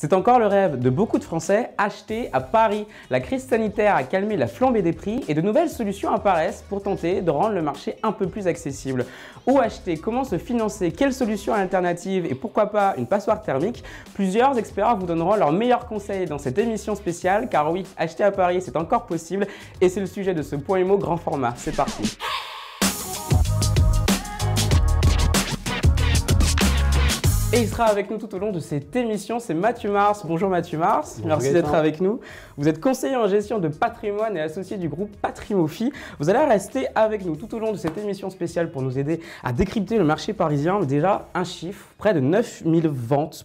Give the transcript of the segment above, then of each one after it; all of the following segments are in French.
C'est encore le rêve de beaucoup de Français, acheter à Paris. La crise sanitaire a calmé la flambée des prix et de nouvelles solutions apparaissent pour tenter de rendre le marché un peu plus accessible. Où acheter, comment se financer, quelles solutions alternatives et pourquoi pas une passoire thermique? Plusieurs experts vous donneront leurs meilleurs conseils dans cette émission spéciale car oui, acheter à Paris c'est encore possible et c'est le sujet de ce Point Immo grand format. C'est parti. Et il sera avec nous tout au long de cette émission, c'est Mathieu Mars. Bonjour Mathieu Mars, bonjour, merci d'être avec nous. Vous êtes conseiller en gestion de patrimoine et associé du groupe Patrimofi. Vous allez rester avec nous tout au long de cette émission spéciale pour nous aider à décrypter le marché parisien. Déjà, un chiffre, près de 9000 ventes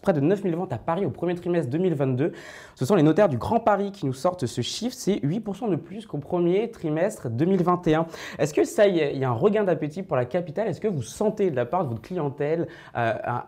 à Paris au premier trimestre 2022. Ce sont les notaires du Grand Paris qui nous sortent ce chiffre, c'est 8% de plus qu'au premier trimestre 2021. Est-ce que ça y est, il y a un regain d'appétit pour la capitale? Est-ce que vous sentez de la part de votre clientèle un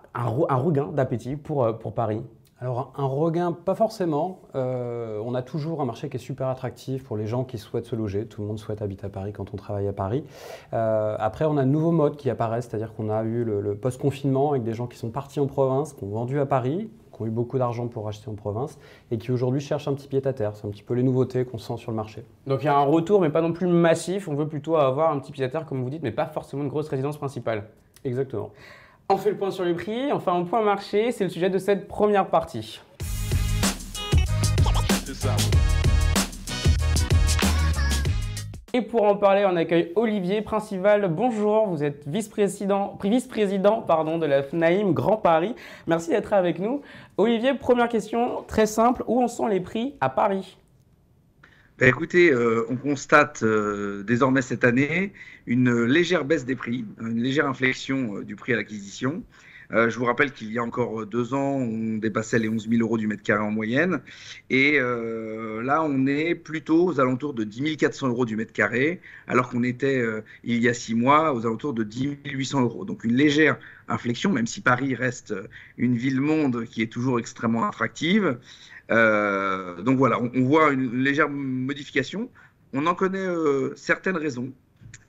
regain d'appétit pour Paris? Alors un regain, pas forcément. On a toujours un marché qui est super attractif pour les gens qui souhaitent se loger. Tout le monde souhaite habiter à Paris quand on travaille à Paris. Après, on a de nouveaux modes qui apparaissent, c'est-à-dire qu'on a eu le post-confinement avec des gens qui sont partis en province, qui ont vendu à Paris, qui ont eu beaucoup d'argent pour acheter en province et qui aujourd'hui cherchent un petit pied-à-terre. C'est un petit peu les nouveautés qu'on sent sur le marché. Donc il y a un retour, mais pas non plus massif. On veut plutôt avoir un petit pied-à-terre, comme vous dites, mais pas forcément une grosse résidence principale. Exactement. On fait le point sur le prix, enfin un point marché, c'est le sujet de cette première partie. Et pour en parler, on accueille Olivier Principal. Bonjour, vous êtes vice-président de la FNAIM Grand Paris. Merci d'être avec nous. Olivier, première question très simple, où en sont les prix à Paris ? Écoutez, on constate désormais cette année une légère baisse des prix, une légère inflexion du prix à l'acquisition. Je vous rappelle qu'il y a encore 2 ans, on dépassait les 11 000 € du mètre carré en moyenne. Et là, on est plutôt aux alentours de 10 400 € du mètre carré, alors qu'on était, il y a 6 mois, aux alentours de 10 800 €. Donc une légère inflexion, même si Paris reste une ville-monde qui est toujours extrêmement attractive. Donc voilà, on voit une légère modification. On en connaît certaines raisons,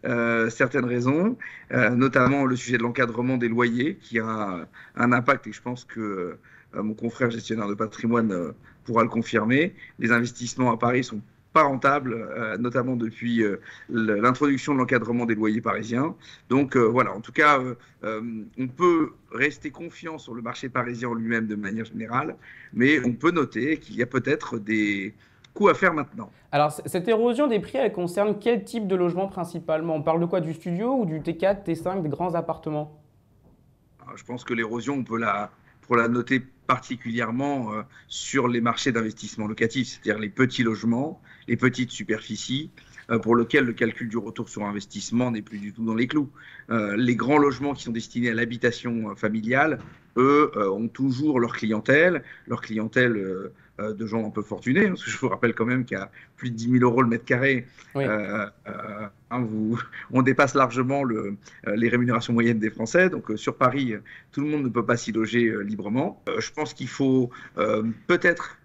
notamment le sujet de l'encadrement des loyers qui a un impact, et je pense que mon confrère gestionnaire de patrimoine pourra le confirmer. Les investissements à Paris sont pas rentables, notamment depuis l'introduction de l'encadrement des loyers parisiens. Donc voilà, en tout cas, on peut rester confiant sur le marché parisien en lui-même de manière générale, mais on peut noter qu'il y a peut-être des coups à faire maintenant. Alors, cette érosion des prix, elle concerne quel type de logement principalement? On parle de quoi? Du studio ou du T4, T5, des grands appartements? Alors, je pense que l'érosion, on peut la noter particulièrement sur les marchés d'investissement locatif, c'est-à-dire les petits logements, les petites superficies, pour lesquels le calcul du retour sur investissement n'est plus du tout dans les clous. Les grands logements qui sont destinés à l'habitation familiale, eux, ont toujours leur clientèle de gens un peu fortunés, parce que je vous rappelle quand même qu'à plus de 10 000 € le mètre carré, oui. On dépasse largement les rémunérations moyennes des Français. Donc sur Paris, tout le monde ne peut pas s'y loger librement. Je pense qu'il faut peut-être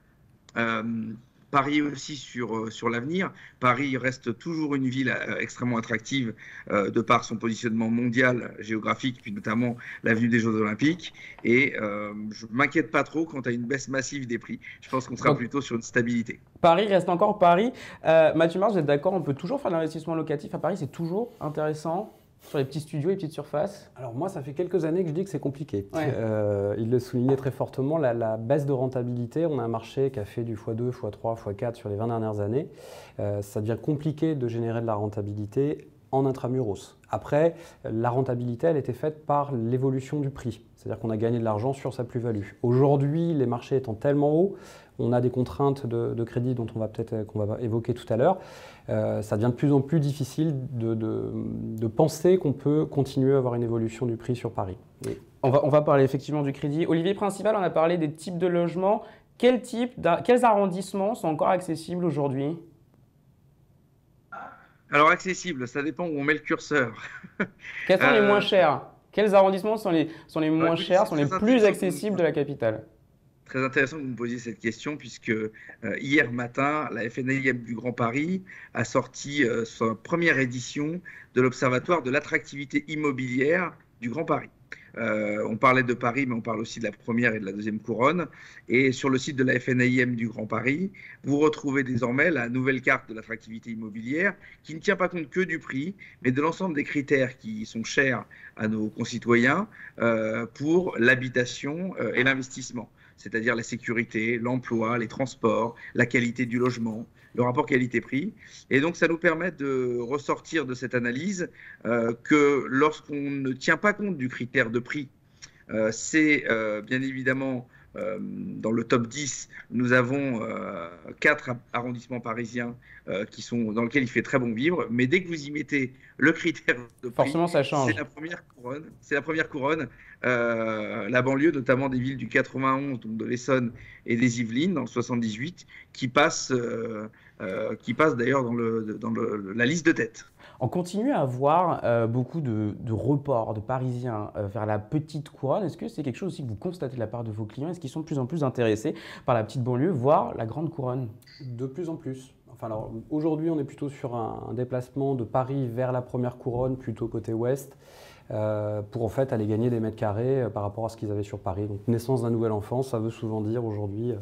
parier aussi sur l'avenir. Paris reste toujours une ville extrêmement attractive de par son positionnement mondial, géographique, puis notamment l'avenue des Jeux Olympiques. Et je ne m'inquiète pas trop quant à une baisse massive des prix. Je pense qu'on sera plutôt sur une stabilité. Paris reste encore Paris. Mathieu Mars, vous êtes d'accord, on peut toujours faire de l'investissement locatif à Paris, c'est toujours intéressant sur les petits studios, les petites surfaces? Alors moi, ça fait quelques années que je dis que c'est compliqué. Ouais. Il le soulignait très fortement, la baisse de rentabilité. On a un marché qui a fait du x2, x3, x4 sur les 20 dernières années. Ça devient compliqué de générer de la rentabilité en intramuros. Après, la rentabilité, elle était faite par l'évolution du prix. C'est-à-dire qu'on a gagné de l'argent sur sa plus-value. Aujourd'hui, les marchés étant tellement hauts, on a des contraintes de crédit dont qu'on va évoquer tout à l'heure. Ça devient de plus en plus difficile de penser qu'on peut continuer à avoir une évolution du prix sur Paris. Et on va parler effectivement du crédit. Olivier Principal, on a parlé des types de logements. Quels arrondissements sont encore accessibles aujourd'hui? Alors accessible, ça dépend où on met le curseur. Quels sont les moins chers? Quels arrondissements sont les moins chers, sont les plus accessibles de la capitale? Très intéressant que vous me posiez cette question, puisque hier matin, la FNAIM du Grand Paris a sorti sa première édition de l'Observatoire de l'attractivité immobilière du Grand Paris. On parlait de Paris, mais on parle aussi de la première et de la deuxième couronne. Et sur le site de la FNAIM du Grand Paris, vous retrouvez désormais la nouvelle carte de l'attractivité immobilière qui ne tient pas compte que du prix, mais de l'ensemble des critères qui sont chers à nos concitoyens pour l'habitation et l'investissement, c'est-à-dire la sécurité, l'emploi, les transports, la qualité du logement, le rapport qualité-prix. Et donc, ça nous permet de ressortir de cette analyse que lorsqu'on ne tient pas compte du critère de prix, c'est bien évidemment dans le top 10, nous avons 4 arrondissements parisiens dans lesquels il fait très bon vivre. Mais dès que vous y mettez le critère de prix, forcément, ça change. C'est la première couronne. La banlieue, notamment des villes du 91, donc de l'Essonne et des Yvelines, dans le 78, qui passe d'ailleurs dans la liste de tête. On continue à avoir beaucoup de reports de Parisiens vers la petite couronne. Est-ce que c'est quelque chose aussi que vous constatez de la part de vos clients? Est-ce qu'ils sont de plus en plus intéressés par la petite banlieue, voire la grande couronne? De plus en plus. Enfin, alors, aujourd'hui, on est plutôt sur un déplacement de Paris vers la première couronne, plutôt côté ouest, pour en fait aller gagner des mètres carrés par rapport à ce qu'ils avaient sur Paris. Donc, naissance d'un nouvel enfant, ça veut souvent dire aujourd'hui,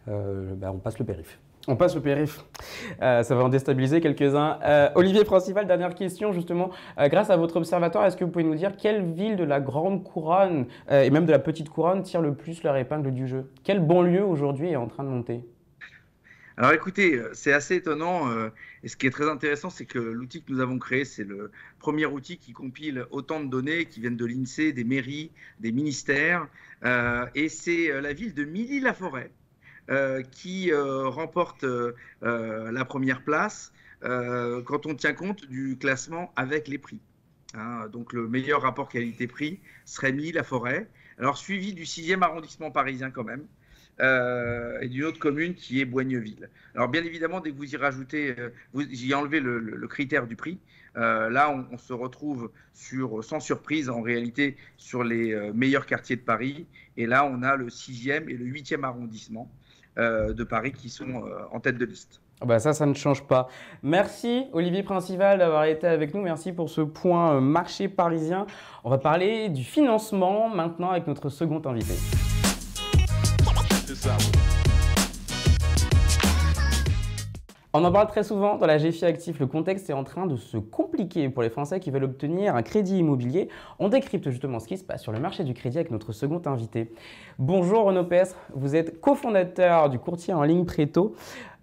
on passe le périph'. On passe au périph'. Ça va en déstabiliser quelques-uns. Olivier Principal, dernière question justement. Grâce à votre observatoire, est-ce que vous pouvez nous dire quelle ville de la grande couronne et même de la petite couronne tire le plus leur épingle du jeu? Quelle banlieue aujourd'hui est en train de monter? Alors écoutez, c'est assez étonnant et ce qui est très intéressant, c'est que l'outil que nous avons créé, c'est le premier outil qui compile autant de données qui viennent de l'INSEE, des mairies, des ministères et c'est la ville de Milly-la-Forêt qui remporte la première place quand on tient compte du classement avec les prix. Donc le meilleur rapport qualité-prix serait Milly-la-Forêt, alors suivi du 6e arrondissement parisien quand même, et d'une autre commune qui est Boigneville. Alors bien évidemment, dès que vous y rajoutez, vous y enlevez le critère du prix, là on se retrouve sans surprise en réalité sur les meilleurs quartiers de Paris, et là on a le 6e et le 8e arrondissement de Paris qui sont en tête de liste. Ça ne change pas. Merci Olivier Principal d'avoir été avec nous. Merci pour ce point marché parisien. On va parler du financement maintenant avec notre second invité. On en parle très souvent dans la GFI Actif. Le contexte est en train de se compliquer pour les Français qui veulent obtenir un crédit immobilier. On décrypte justement ce qui se passe sur le marché du crédit avec notre second invité. Bonjour Renaud Pestre, vous êtes cofondateur du courtier en ligne Préto.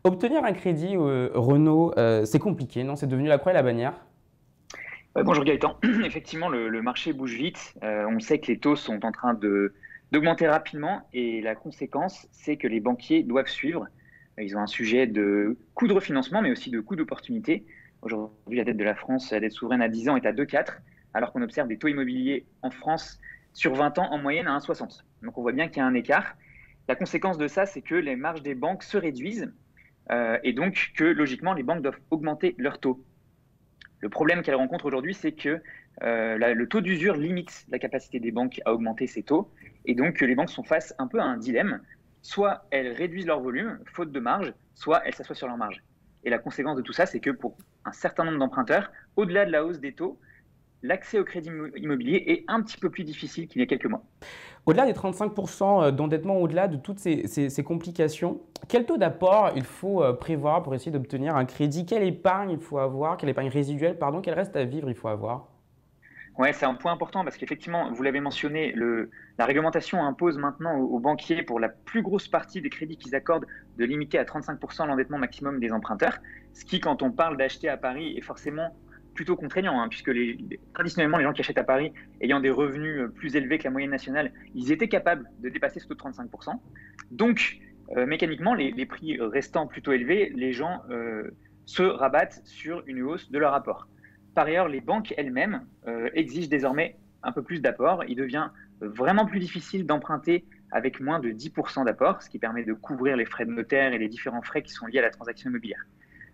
Obtenir un crédit, Renaud, c'est compliqué, non? C'est devenu la croix et la bannière? Bonjour Gaëtan. Effectivement, le marché bouge vite. On sait que les taux sont en train d'augmenter rapidement et la conséquence, c'est que les banquiers doivent suivre. Ils ont un sujet de coût de refinancement, mais aussi de coût d'opportunité. Aujourd'hui, la dette de la France, la dette souveraine à 10 ans est à 2,4, alors qu'on observe des taux immobiliers en France sur 20 ans en moyenne à 1,60. Donc on voit bien qu'il y a un écart. La conséquence de ça, c'est que les marges des banques se réduisent et donc que logiquement, les banques doivent augmenter leurs taux. Le problème qu'elles rencontrent aujourd'hui, c'est que le taux d'usure limite la capacité des banques à augmenter ces taux et donc que les banques sont face un peu à un dilemme. Soit elles réduisent leur volume, faute de marge, soit elles s'assoient sur leur marge. Et la conséquence de tout ça, c'est que pour un certain nombre d'emprunteurs, au-delà de la hausse des taux, l'accès au crédit immobilier est un petit peu plus difficile qu'il y a quelques mois. Au-delà des 35% d'endettement, au-delà de toutes ces complications, quel taux d'apport il faut prévoir pour essayer d'obtenir un crédit? Quelle épargne il faut avoir? Quelle épargne résiduelle, quel reste à vivre il faut avoir? Ouais, c'est un point important parce qu'effectivement, vous l'avez mentionné, la réglementation impose maintenant aux banquiers, pour la plus grosse partie des crédits qu'ils accordent, de limiter à 35% l'endettement maximum des emprunteurs. Ce qui, quand on parle d'acheter à Paris, est forcément plutôt contraignant, puisque traditionnellement, les gens qui achètent à Paris, ayant des revenus plus élevés que la moyenne nationale, ils étaient capables de dépasser ce taux de 35%. Donc, mécaniquement, les prix restant plutôt élevés, les gens se rabattent sur une hausse de leur apport. Par ailleurs, les banques elles-mêmes exigent désormais un peu plus d'apport. Il devient vraiment plus difficile d'emprunter avec moins de 10% d'apport, ce qui permet de couvrir les frais de notaire et les différents frais qui sont liés à la transaction immobilière.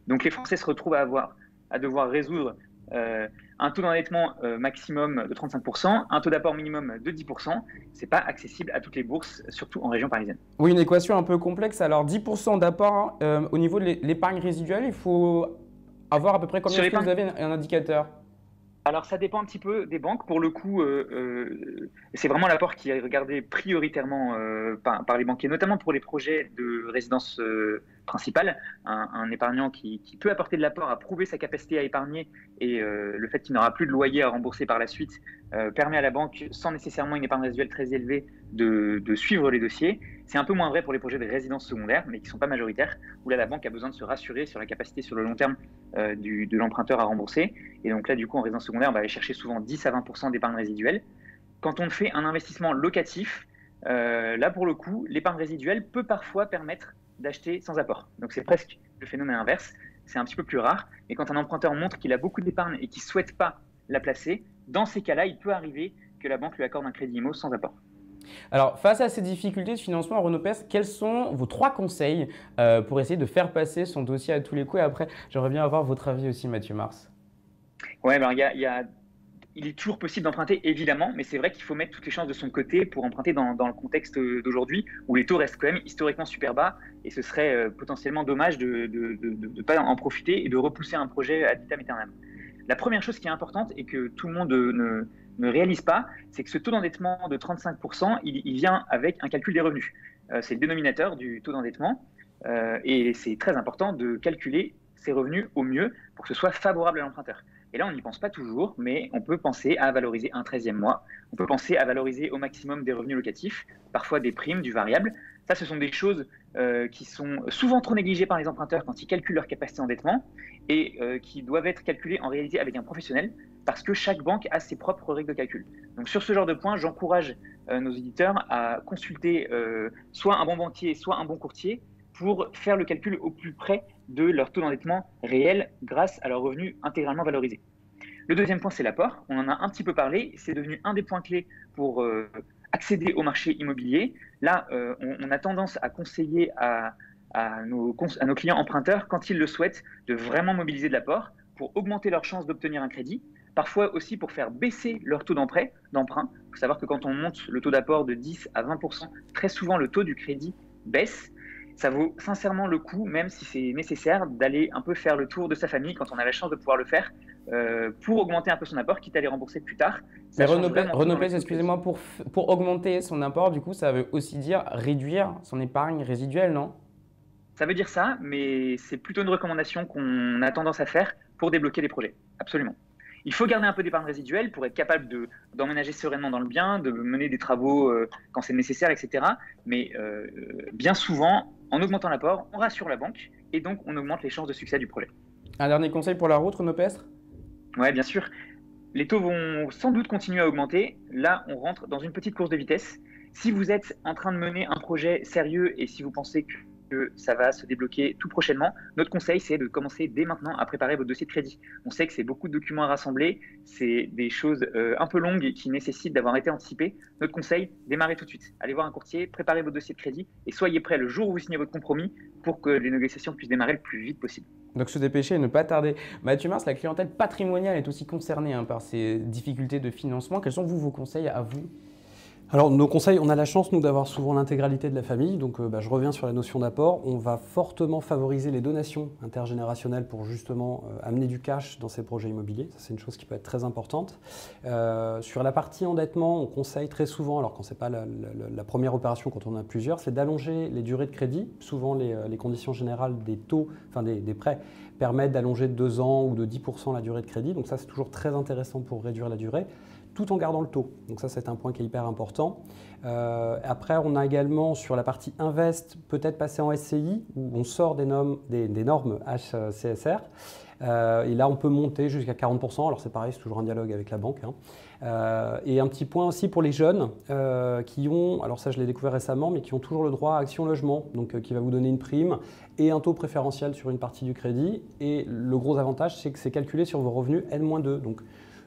Donc les Français se retrouvent à devoir résoudre un taux d'endettement maximum de 35%, un taux d'apport minimum de 10%. Ce n'est pas accessible à toutes les bourses, surtout en région parisienne. Oui, une équation un peu complexe. Alors 10% d'apport, au niveau de l'épargne résiduelle, il faut avoir à peu près combien? Est-ce que vous avez un indicateur? Alors, ça dépend un petit peu des banques. Pour le coup, c'est vraiment l'apport qui est regardé prioritairement par les banquiers, notamment pour les projets de résidence principale. Un épargnant qui peut apporter de l'apport a prouvé sa capacité à épargner et le fait qu'il n'aura plus de loyer à rembourser par la suite permet à la banque, sans nécessairement une épargne résiduelle très élevée, de suivre les dossiers. C'est un peu moins vrai pour les projets de résidence secondaire, mais qui ne sont pas majoritaires, où là, la banque a besoin de se rassurer sur la capacité sur le long terme de l'emprunteur à rembourser. Et donc là, du coup, en résidence secondaire, on va aller chercher souvent 10 à 20% d'épargne résiduelle. Quand on fait un investissement locatif, là, pour le coup, l'épargne résiduelle peut parfois permettre d'acheter sans apport. Donc c'est presque le phénomène inverse. C'est un petit peu plus rare. Et quand un emprunteur montre qu'il a beaucoup d'épargne et qu'il ne souhaite pas la placer, dans ces cas-là, il peut arriver que la banque lui accorde un crédit IMO sans apport. Alors, face à ces difficultés de financement, Renaud Pestre, quels sont vos 3 conseils pour essayer de faire passer son dossier à tous les coups? Et après, j'aimerais bien avoir votre avis aussi, Mathieu Mars. Ouais, alors il est toujours possible d'emprunter, évidemment, mais c'est vrai qu'il faut mettre toutes les chances de son côté pour emprunter dans le contexte d'aujourd'hui, où les taux restent quand même historiquement super bas, et ce serait potentiellement dommage de ne pas en profiter et de repousser un projet ad vitam aeternam. La première chose qui est importante et que tout le monde ne réalise pas, c'est que ce taux d'endettement de 35%, il vient avec un calcul des revenus. C'est le dénominateur du taux d'endettement, et c'est très important de calculer ses revenus au mieux pour que ce soit favorable à l'emprunteur. Et là, on n'y pense pas toujours, mais on peut penser à valoriser un 13e mois. On peut penser à valoriser au maximum des revenus locatifs, parfois des primes, du variable. Ça, ce sont des choses qui sont souvent trop négligées par les emprunteurs quand ils calculent leur capacité d'endettement et qui doivent être calculées en réalité avec un professionnel parce que chaque banque a ses propres règles de calcul. Donc, sur ce genre de points, j'encourage nos auditeurs à consulter soit un bon banquier, soit un bon courtier pour faire le calcul au plus près de leur taux d'endettement réel grâce à leurs revenus intégralement valorisés. Le deuxième point, c'est l'apport. On en a un petit peu parlé. C'est devenu un des points clés pour accéder au marché immobilier. Là, on a tendance à conseiller à nos clients emprunteurs, quand ils le souhaitent, de vraiment mobiliser de l'apport pour augmenter leurs chances d'obtenir un crédit, parfois aussi pour faire baisser leur taux d'emprunt. Il faut savoir que quand on monte le taux d'apport de 10 à 20%, très souvent le taux du crédit baisse. Ça vaut sincèrement le coup, même si c'est nécessaire, d'aller un peu faire le tour de sa famille quand on a la chance de pouvoir le faire pour augmenter un peu son apport, quitte à les rembourser plus tard. Mais Renaud Pestre, excusez-moi, pour augmenter son apport, du coup, ça veut aussi dire réduire son épargne résiduelle, non? Ça veut dire ça, mais c'est plutôt une recommandation qu'on a tendance à faire pour débloquer des projets. Absolument. Il faut garder un peu d'épargne résiduelle pour être capable d'emménager sereinement dans le bien, de mener des travaux quand c'est nécessaire, etc. Mais bien souvent, en augmentant l'apport, on rassure la banque et donc on augmente les chances de succès du projet. Un dernier conseil pour la route, Renaud Pestre? Oui, bien sûr. Les taux vont sans doute continuer à augmenter. Là, on rentre dans une petite course de vitesse. Si vous êtes en train de mener un projet sérieux et si vous pensez que ça va se débloquer tout prochainement, notre conseil, c'est de commencer dès maintenant à préparer votre dossier de crédit. On sait que c'est beaucoup de documents à rassembler, c'est des choses un peu longues et qui nécessitent d'avoir été anticipées. Notre conseil, démarrez tout de suite. Allez voir un courtier, préparez votre dossier de crédit et soyez prêts le jour où vous signez votre compromis pour que les négociations puissent démarrer le plus vite possible. Donc se dépêcher et ne pas tarder. Mathieu Mars, la clientèle patrimoniale est aussi concernée par ces difficultés de financement. Quels sont vos conseils à vous? Alors nos conseils, on a la chance nous d'avoir souvent l'intégralité de la famille, donc je reviens sur la notion d'apport. On va fortement favoriser les donations intergénérationnelles pour justement amener du cash dans ces projets immobiliers. Ça, c'est une chose qui peut être très importante. Sur la partie endettement, on conseille très souvent, alors quand ce n'est pas la première opération, quand on en a plusieurs, c'est d'allonger les durées de crédit. Souvent les conditions générales des taux, enfin des prêts, permettent d'allonger de 2 ans ou de 10% la durée de crédit. Donc ça, c'est toujours très intéressant pour réduire la durée, tout en gardant le taux. Donc ça, c'est un point qui est hyper important. Après, on a également sur la partie invest, peut-être passer en SCI, où on sort des normes HCSR. Et là, on peut monter jusqu'à 40%. Alors c'est pareil, c'est toujours un dialogue avec la banque. Et un petit point aussi pour les jeunes qui ont, alors ça je l'ai découvert récemment, mais qui ont toujours le droit à Action Logement, donc qui va vous donner une prime et un taux préférentiel sur une partie du crédit. Et le gros avantage, c'est que c'est calculé sur vos revenus N-2. Donc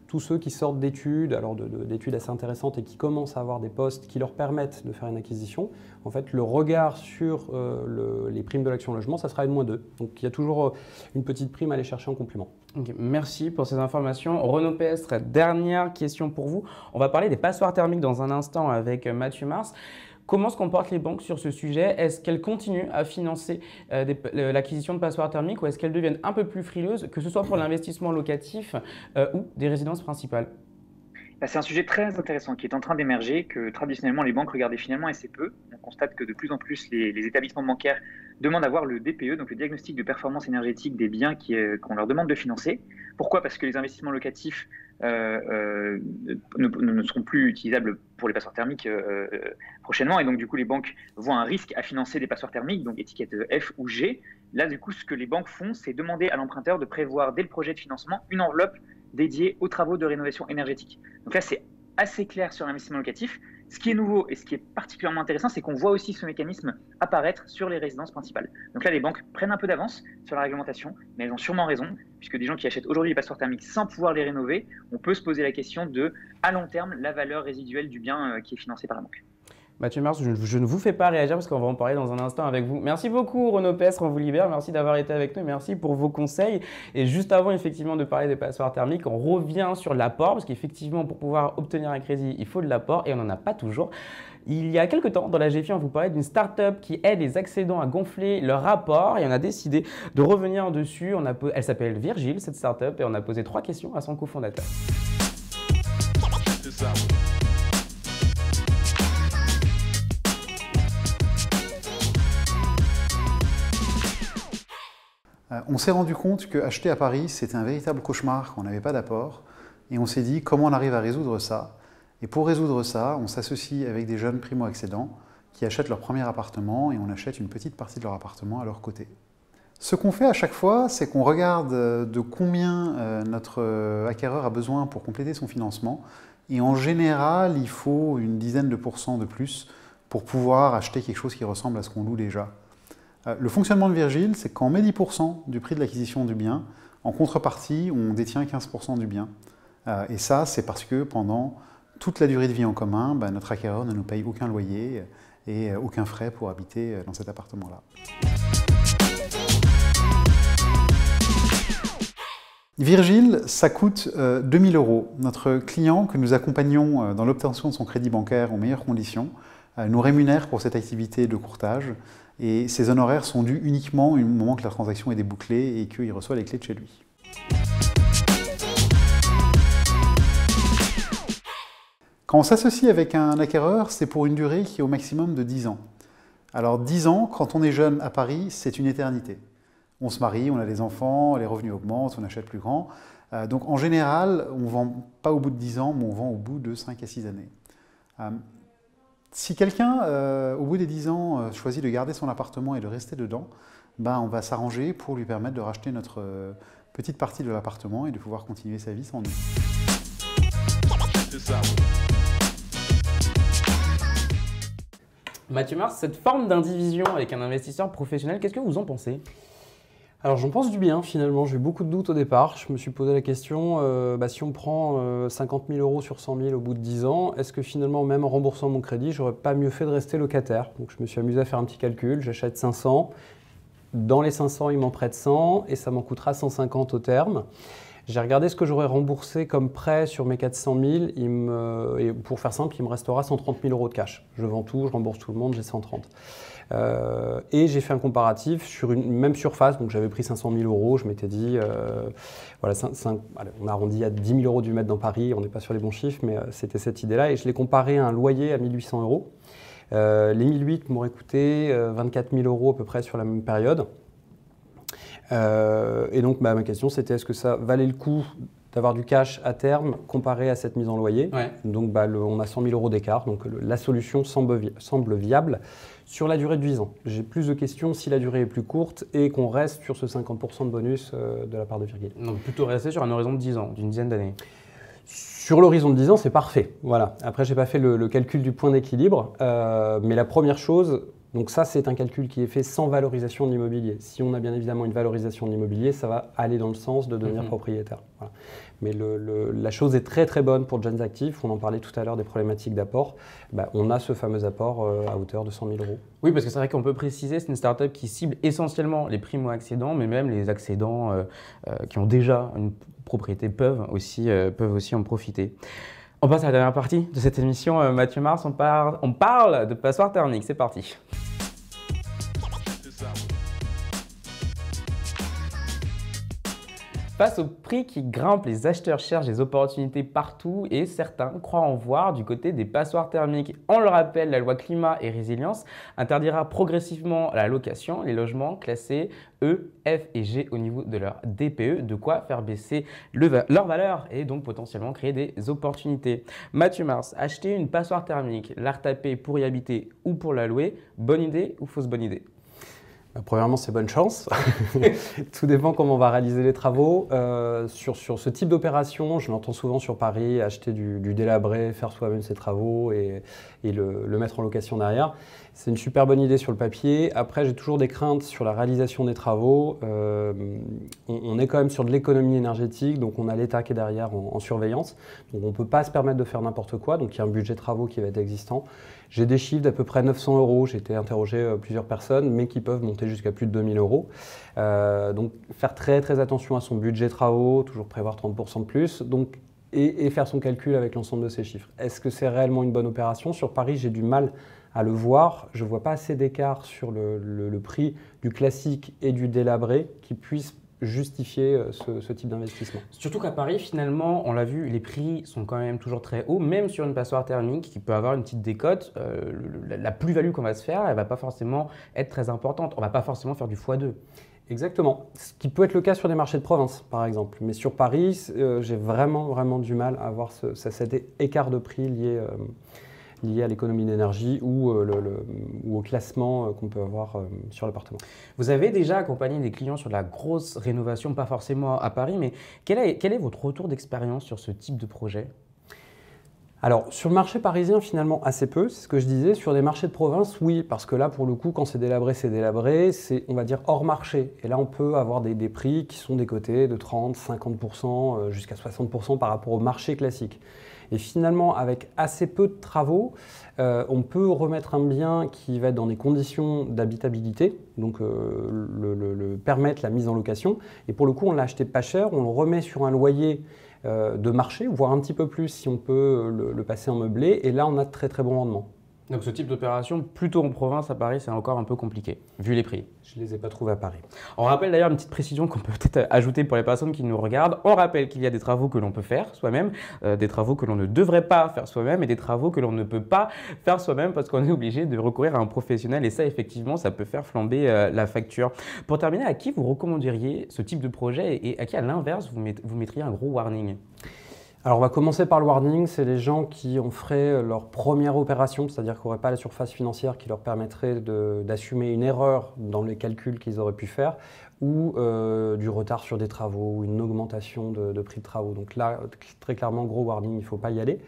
tous ceux qui sortent d'études, alors d'études assez intéressantes et qui commencent à avoir des postes qui leur permettent de faire une acquisition, en fait, le regard sur les primes de l'Action Logement, ça sera N-2. Donc il y a toujours une petite prime à aller chercher en complément. Okay, merci pour ces informations. Renaud Pestre, dernière question pour vous. On va parler des passoires thermiques dans un instant avec Mathieu Mars. Comment se comportent les banques sur ce sujet? Est-ce qu'elles continuent à financer l'acquisition de passoires thermiques ou est-ce qu'elles deviennent un peu plus frileuses, que ce soit pour l'investissement locatif ou des résidences principales? C'est un sujet très intéressant qui est en train d'émerger, que traditionnellement les banques regardaient finalement assez peu. On constate que de plus en plus les établissements bancaires demandent à voir le DPE, donc le diagnostic de performance énergétique des biens qu'on leur demande de financer. Pourquoi? Parce que les investissements locatifs ne seront plus utilisables pour les passoires thermiques prochainement, et donc du coup les banques voient un risque à financer des passoires thermiques, donc étiquette F ou G. Là du coup ce que les banques font, c'est demander à l'emprunteur de prévoir dès le projet de financement une enveloppe dédiée aux travaux de rénovation énergétique. Donc là c'est assez clair sur l'investissement locatif. Ce qui est nouveau et ce qui est particulièrement intéressant, c'est qu'on voit aussi ce mécanisme apparaître sur les résidences principales. Donc là, les banques prennent un peu d'avance sur la réglementation, mais elles ont sûrement raison, puisque des gens qui achètent aujourd'hui des passoires thermiques sans pouvoir les rénover, on peut se poser la question de, à long terme, la valeur résiduelle du bien qui est financé par la banque. Mathieu Mars, je ne vous fais pas réagir parce qu'on va en parler dans un instant avec vous. Merci beaucoup Renaud Pestre, on vous libère. Merci d'avoir été avec nous, merci pour vos conseils. Et juste avant effectivement de parler des passoires thermiques, on revient sur l'apport parce qu'effectivement pour pouvoir obtenir un crédit, il faut de l'apport et on n'en a pas toujours. Il y a quelques temps, dans la GFI, on vous parlait d'une start-up qui aide les accédants à gonfler leur apport et on a décidé de revenir dessus. Elle s'appelle Virgile, cette start-up, et on a posé 3 questions à son cofondateur. On s'est rendu compte qu'acheter à Paris, c'était un véritable cauchemar quand on n'avait pas d'apport. Et on s'est dit comment on arrive à résoudre ça. Et pour résoudre ça, on s'associe avec des jeunes primo-accédants qui achètent leur premier appartement et on achète une petite partie de leur appartement à leur côté. Ce qu'on fait à chaque fois, c'est qu'on regarde de combien notre acquéreur a besoin pour compléter son financement. Et en général, il faut une dizaine de pourcents de plus pour pouvoir acheter quelque chose qui ressemble à ce qu'on loue déjà. Le fonctionnement de Virgile, c'est qu'on met 10% du prix de l'acquisition du bien. En contrepartie, on détient 15% du bien. Et ça, c'est parce que pendant toute la durée de vie en commun, notre acquéreur ne nous paye aucun loyer et aucun frais pour habiter dans cet appartement-là. Virgile, ça coûte 2 000 €. Notre client, que nous accompagnons dans l'obtention de son crédit bancaire en meilleures conditions, nous rémunère pour cette activité de courtage. Et ces honoraires sont dus uniquement au moment que la transaction est débouclée et qu'il reçoit les clés de chez lui. Quand on s'associe avec un acquéreur, c'est pour une durée qui est au maximum de 10 ans. Alors 10 ans, quand on est jeune à Paris, c'est une éternité. On se marie, on a des enfants, les revenus augmentent, on achète plus grand. Donc en général, on ne vend pas au bout de 10 ans, mais on vend au bout de 5 à 6 années. Si quelqu'un, au bout des 10 ans, choisit de garder son appartement et de rester dedans, on va s'arranger pour lui permettre de racheter notre petite partie de l'appartement et de pouvoir continuer sa vie sans nous. Mathieu Mars, cette forme d'indivision avec un investisseur professionnel, qu'est-ce que vous en pensez? Alors j'en pense du bien finalement, j'ai eu beaucoup de doutes au départ. Je me suis posé la question, si on prend 50 000 € sur 100 000 au bout de 10 ans, est-ce que finalement même en remboursant mon crédit, j'aurais pas mieux fait de rester locataire? Donc je me suis amusé à faire un petit calcul, j'achète 500, dans les 500 il m'en prête 100 et ça m'en coûtera 150 au terme. J'ai regardé ce que j'aurais remboursé comme prêt sur mes 400 000, et pour faire simple, il me restera 130 000 € de cash. Je vends tout, je rembourse tout le monde, j'ai 130. Et j'ai fait un comparatif sur une même surface, donc j'avais pris 500 000 €, je m'étais dit, on arrondit à 10 000 € du mètre dans Paris, on n'est pas sur les bons chiffres, mais c'était cette idée-là, et je l'ai comparé à un loyer à 1 800 €. Les 1 800 m'auraient coûté 24 000 € à peu près sur la même période. Et donc ma question c'était est-ce que ça valait le coup d'avoir du cash à terme comparé à cette mise en loyer. Ouais. Donc on a 100 000 € d'écart, donc la solution semble viable sur la durée de 10 ans. J'ai plus de questions si la durée est plus courte et qu'on reste sur ce 50% de bonus de la part de Virgile. Donc plutôt rester sur un horizon de 10 ans, d'une dizaine d'années. Sur l'horizon de 10 ans, c'est parfait. Voilà. Après, je n'ai pas fait le calcul du point d'équilibre, mais la première chose, donc ça c'est un calcul qui est fait sans valorisation de l'immobilier. Si on a bien évidemment une valorisation de l'immobilier, ça va aller dans le sens de devenir propriétaire. Voilà. Mais la chose est très très bonne pour Jeunes Actifs. On en parlait tout à l'heure des problématiques d'apport. On a ce fameux apport à hauteur de 100 000 €. Oui, parce que c'est vrai qu'on peut préciser, c'est une start-up qui cible essentiellement les primo-accédants, mais même les accédants qui ont déjà une propriété peuvent aussi en profiter. On passe à la dernière partie de cette émission. Mathieu Mars, on parle de passoire thermique. C'est parti. Face au prix qui grimpe, les acheteurs cherchent des opportunités partout et certains croient en voir du côté des passoires thermiques. On le rappelle, la loi climat et résilience interdira progressivement la location, les logements classés E, F et G au niveau de leur DPE, de quoi faire baisser leur valeur et donc potentiellement créer des opportunités. Mathieu Mars, acheter une passoire thermique, la retaper pour y habiter ou pour la louer, bonne idée ou fausse bonne idée? Premièrement, c'est bonne chance. Tout dépend comment on va réaliser les travaux. Sur ce type d'opération, je l'entends souvent sur Paris, acheter du délabré, faire soi-même ses travaux et le mettre en location derrière. C'est une super bonne idée sur le papier. Après, j'ai toujours des craintes sur la réalisation des travaux. On est quand même sur de l'économie énergétique, donc on a l'État qui est derrière en surveillance. Donc on ne peut pas se permettre de faire n'importe quoi, donc il y a un budget travaux qui va être existant. J'ai des chiffres d'à peu près 900 €, j'ai été interrogé plusieurs personnes, mais qui peuvent monter jusqu'à plus de 2000 €. Donc faire très très attention à son budget travaux, toujours prévoir 30% de plus, donc, et faire son calcul avec l'ensemble de ces chiffres. Est-ce que c'est réellement une bonne opération? Sur Paris, j'ai du mal à le voir. Je ne vois pas assez d'écart sur le prix du classique et du délabré qui puisse justifier ce type d'investissement. Surtout qu'à Paris, finalement, on l'a vu, les prix sont quand même toujours très hauts, même sur une passoire thermique qui peut avoir une petite décote. La plus-value qu'on va se faire, elle ne va pas forcément être très importante. On ne va pas forcément faire du x2. Exactement, ce qui peut être le cas sur des marchés de province, par exemple. Mais sur Paris, j'ai vraiment du mal à voir cet écart de prix lié à l'économie d'énergie ou au classement qu'on peut avoir sur l'appartement. Vous avez déjà accompagné des clients sur de la grosse rénovation, pas forcément à Paris, mais quel est votre retour d'expérience sur ce type de projet? Alors, sur le marché parisien, finalement, assez peu, c'est ce que je disais. Sur des marchés de province, oui, parce que là, pour le coup, quand c'est délabré, c'est, on va dire, hors marché. Et là, on peut avoir des prix qui sont des cotés de 30, 50%, jusqu'à 60% par rapport au marché classique. Et finalement, avec assez peu de travaux, on peut remettre un bien qui va être dans des conditions d'habitabilité, donc permettre la mise en location. Et pour le coup, on l'a acheté pas cher, on le remet sur un loyer de marché, voire un petit peu plus si on peut le passer en meublé. Et là, on a de très très bons rendements. Donc ce type d'opération, plutôt en province, à Paris, c'est encore un peu compliqué, vu les prix. Je ne les ai pas trouvés à Paris. On rappelle d'ailleurs une petite précision qu'on peut peut-être ajouter pour les personnes qui nous regardent. On rappelle qu'il y a des travaux que l'on peut faire soi-même, des travaux que l'on ne devrait pas faire soi-même et des travaux que l'on ne peut pas faire soi-même parce qu'on est obligé de recourir à un professionnel et ça, effectivement, ça peut faire flamber la facture. Pour terminer, à qui vous recommanderiez ce type de projet et à qui, à l'inverse, vous mettriez un gros warning? Alors on va commencer par le warning, c'est les gens qui ont fait leur première opération, c'est-à-dire qu'ils n'auraient pas la surface financière qui leur permettrait d'assumer une erreur dans les calculs qu'ils auraient pu faire ou du retard sur des travaux ou une augmentation de prix de travaux. Donc là, très clairement, gros warning, il ne faut pas y aller.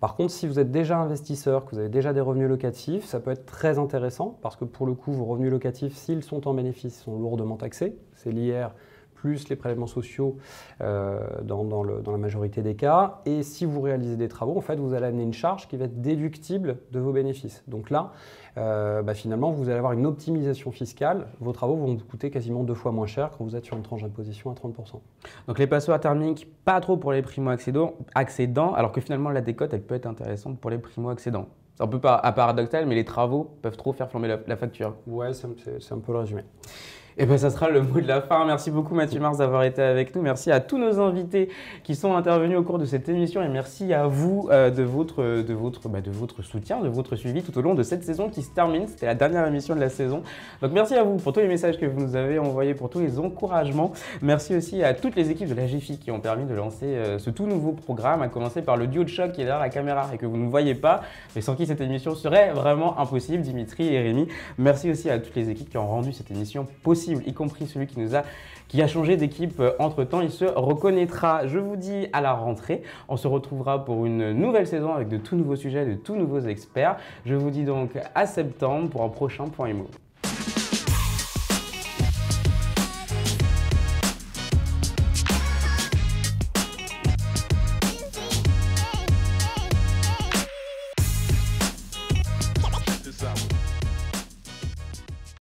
Par contre, si vous êtes déjà investisseur, que vous avez déjà des revenus locatifs, ça peut être très intéressant parce que pour le coup, vos revenus locatifs, s'ils sont en bénéfice, sont lourdement taxés. C'est l'IR plus les prélèvements sociaux dans la majorité des cas. Et si vous réalisez des travaux, en fait, vous allez amener une charge qui va être déductible de vos bénéfices. Donc là, finalement, vous allez avoir une optimisation fiscale. Vos travaux vont vous coûter quasiment 2 fois moins cher quand vous êtes sur une tranche d'imposition à 30%. Donc les passoires thermiques, pas trop pour les primo-accédants, alors que finalement, la décote, elle peut être intéressante pour les primo-accédants. C'est un peu paradoxal, mais les travaux peuvent trop faire flamber la facture. Ouais, c'est un peu le résumé. Et bien, ça sera le mot de la fin. Merci beaucoup, Mathieu Mars, d'avoir été avec nous. Merci à tous nos invités qui sont intervenus au cours de cette émission. Et merci à vous de votre soutien, de votre suivi tout au long de cette saison qui se termine. C'était la dernière émission de la saison. Donc, merci à vous pour tous les messages que vous nous avez envoyés, pour tous les encouragements. Merci aussi à toutes les équipes de la GFI qui ont permis de lancer ce tout nouveau programme, à commencer par le duo de choc qui est derrière la caméra et que vous ne voyez pas, mais sans qui cette émission serait vraiment impossible, Dimitri et Rémi. Merci aussi à toutes les équipes qui ont rendu cette émission possible, y compris celui qui a changé d'équipe entre-temps, il se reconnaîtra. Je vous dis à la rentrée, on se retrouvera pour une nouvelle saison avec de tout nouveaux sujets, de tout nouveaux experts. Je vous dis donc à septembre pour un prochain Point Immo.